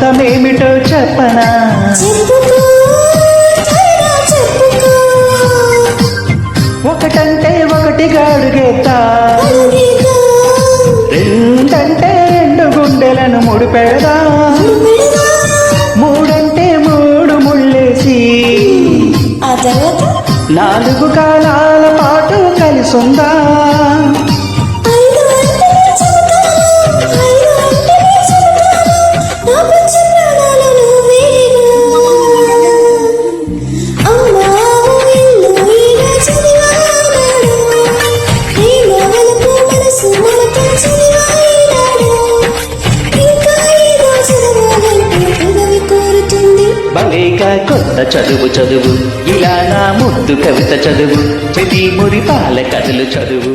మర్మమేమిటో చెప్పనా? ఒకటంటే ఒకటిగా అడుగేతా, రెండంటే రెండు గుండెలను ముడిపెడదా, మూడంటే మూడు ముళ్ళేసి నాలుగు కాలాల పాటు కలిసుందా. భలేగా కొత్త చదువు చదువు, ఇలా నా ముద్దు కవిత చదువు, చెది మురి పాల కథలు చదువు.